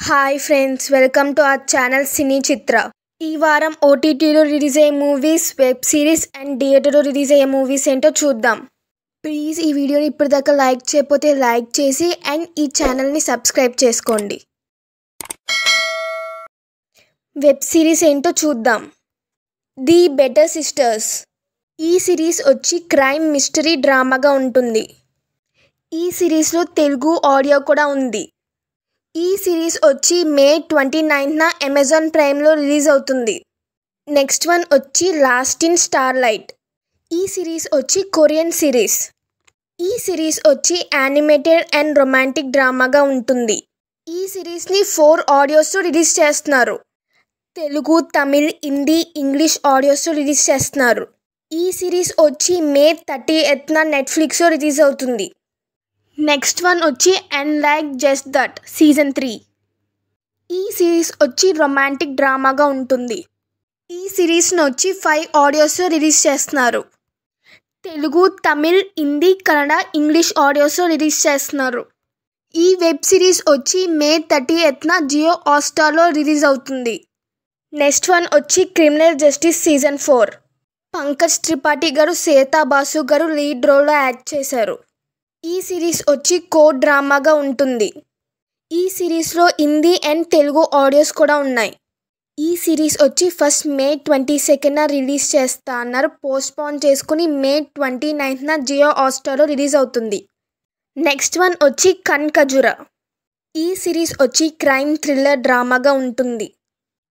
Hi friends, welcome to our channel Cine Chitra. ఈ వారం ఓటీటీలో రిలీజ్ అయ్యే మూవీస్, వెబ్ సిరీస్ అండ్ థియేటర్లో రిలీజ్ అయ్యే మూవీస్ ఏంటో చూద్దాం. ప్లీజ్ ఈ వీడియోని ఇప్పటిదాకా లైక్ చేయకపోతే లైక్ చేసి అండ్ ఈ ఛానల్ని సబ్స్క్రైబ్ చేసుకోండి. వెబ్ సిరీస్ ఏంటో చూద్దాం. The better sisters. ఈ సిరీస్ వచ్చి క్రైమ్ మిస్టరీ డ్రామాగా ఉంటుంది. ఈ సిరీస్లో తెలుగు ఆడియో కూడా ఉంది. ఈ సిరీస్ వచ్చి మే 29న అమెజాన్ ప్రైమ్లో రిలీజ్ అవుతుంది. నెక్స్ట్ వన్ వచ్చి లాస్ట్ ఇన్ స్టార్లైట్. ఈ సిరీస్ వచ్చి కొరియన్ సిరీస్. ఈ సిరీస్ వచ్చి యానిమేటెడ్ అండ్ రొమాంటిక్ డ్రామాగా ఉంటుంది. ఈ సిరీస్ని 4 ఆడియోస్లో రిలీజ్ చేస్తున్నారు. తెలుగు, తమిళ్, హిందీ, ఇంగ్లీష్ ఆడియోస్లో రిలీజ్ చేస్తున్నారు. ఈ సిరీస్ వచ్చి మే 30న నెట్ఫ్లిక్స్లో రిలీజ్ అవుతుంది. నెక్స్ట్ వన్ వచ్చి and like just that season 3. ఈ సిరీస్ వచ్చి రొమాంటిక్ డ్రామాగా ఉంటుంది. ఈ సిరీస్ను వచ్చి 5 ఆడియోస్లో రిలీజ్ చేస్తున్నారు. తెలుగు, తమిళ్, హిందీ, కన్నడ, ఇంగ్లీష్ ఆడియోస్లో రిలీజ్ చేస్తున్నారు. ఈ వెబ్ సిరీస్ వచ్చి మే 30న జియో హాట్‌స్టార్లో రిలీజ్ అవుతుంది. నెక్స్ట్ వన్ వచ్చి criminal justice season 4. Pankaj Tripathi గారు, శ్వేతా బాసు గారు లీడ్ రోల్లో యాక్ట్ చేశారు. ఈ సిరీస్ వచ్చి కోర్ట్ డ్రామాగా ఉంటుంది. ఈ సిరీస్లో హిందీ అండ్ తెలుగు ఆడియోస్ కూడా ఉన్నాయి. ఈ సిరీస్ వచ్చి ఫస్ట్ మే 22న రిలీజ్ చేస్తా అన్నారు. పోస్ట్పోన్ చేసుకుని మే 29న జియో హాట్‌స్టార్లో రిలీజ్ అవుతుంది. నెక్స్ట్ వన్ వచ్చి కన్ఖజురా. ఈ సిరీస్ వచ్చి క్రైమ్ థ్రిల్లర్ డ్రామాగా ఉంటుంది.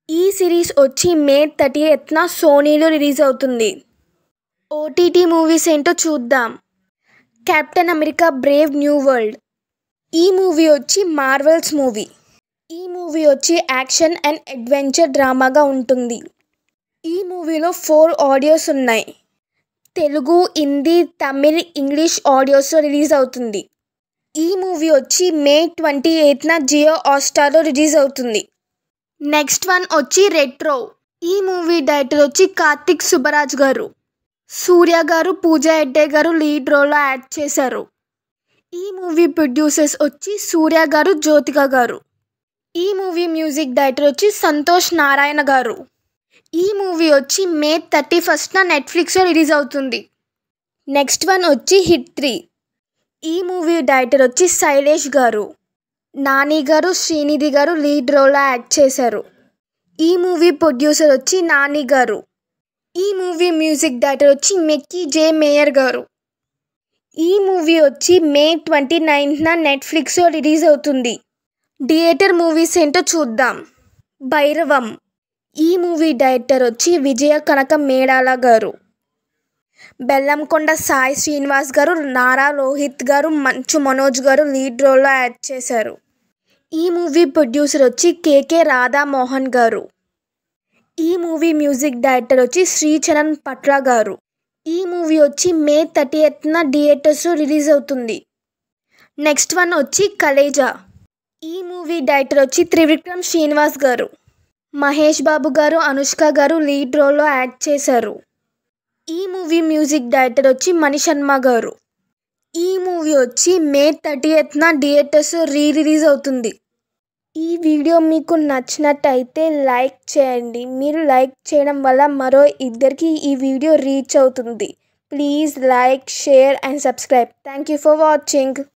ఈ సిరీస్ వచ్చి మే 30న సోనీలో రిలీజ్ అవుతుంది. ఓటీటీ మూవీస్ ఏంటో చూద్దాం. Captain America Brave new world. ఈ మూవీ వచ్చి మార్వెల్స్ మూవీ. ఈ మూవీ వచ్చి యాక్షన్ అండ్ అడ్వెంచర్ డ్రామాగా ఉంటుంది. ఈ మూవీలో 4 ఆడియోస్ ఉన్నాయి. తెలుగు, హిందీ, తమిళ్, ఇంగ్లీష్ ఆడియోస్లో రిలీజ్ అవుతుంది. ఈ మూవీ వచ్చి మే 28న జియో హాట్‌స్టార్లో రిలీజ్ అవుతుంది. నెక్స్ట్ వన్ వచ్చి రెట్రో. ఈ మూవీ డైరెక్టర్ వచ్చి కార్తిక్ సుబ్బరాజ్ గారు. సూర్య గారు, పూజా హెగ్డే గారు లీడ్ రోల్లో యాక్ట్ చేశారు. ఈ మూవీ ప్రొడ్యూసర్స్ వచ్చి సూర్య గారు, జ్యోతిక గారు. ఈ మూవీ మ్యూజిక్ డైరెక్టర్ వచ్చి సంతోష్ నారాయణ గారు. ఈ మూవీ వచ్చి మే 31న నెట్ఫ్లిక్స్లో రిలీజ్ అవుతుంది. నెక్స్ట్ వన్ వచ్చి హిట్ 3. ఈ మూవీ డైరెక్టర్ వచ్చి శైలేష్ గారు. నాని గారు, శ్రీనిధి గారు లీడ్ రోల్లో యాక్ట్ చేశారు. ఈ మూవీ ప్రొడ్యూసర్ వచ్చి నాని గారు. ఈ మూవీ మ్యూజిక్ డైరెక్టర్ వచ్చి మెక్కీ జే మేయర్ గారు. ఈ మూవీ వచ్చి మే 29న నెట్ఫ్లిక్స్లో రిలీజ్ అవుతుంది. థియేటర్ మూవీస్ ఏంటో చూద్దాం. భైరవం. ఈ మూవీ డైరెక్టర్ వచ్చి విజయ కనక మేడాల గారు. బెల్లంకొండ సాయి శ్రీనివాస్ గారు, నారా రోహిత్ గారు, మంచు మనోజ్ గారు లీడ్ రోల్లో యాక్ట్ చేశారు. ఈ మూవీ ప్రొడ్యూసర్ వచ్చి కేకే రాధామోహన్ గారు. ఈ మూవీ మ్యూజిక్ డైరెక్టర్ వచ్చి శ్రీచరణ్ పట్ల గారు. ఈ మూవీ వచ్చి మే 30న థియేటర్స్లో రిలీజ్ అవుతుంది. నెక్స్ట్ వన్ వచ్చి కలేజా. ఈ మూవీ డైరెక్టర్ వచ్చి త్రివిక్రమ్ శ్రీనివాస్ గారు. మహేష్ బాబు గారు, అనుష్క గారు లీడ్ రోల్లో యాక్ట్ చేశారు. ఈ మూవీ మ్యూజిక్ డైరెక్టర్ వచ్చి మణిశర్మ గారు. ఈ మూవీ వచ్చి మే 30న థియేటర్స్లో రిలీజ్ అవుతుంది. ఈ వీడియో మీకు నచ్చినట్టయితే లైక్ చేయండి. మీరు లైక్ చేయడం వల్ల మరో ఇద్దరికి ఈ వీడియో రీచ్ అవుతుంది. Please like, share and subscribe. Thank you for watching.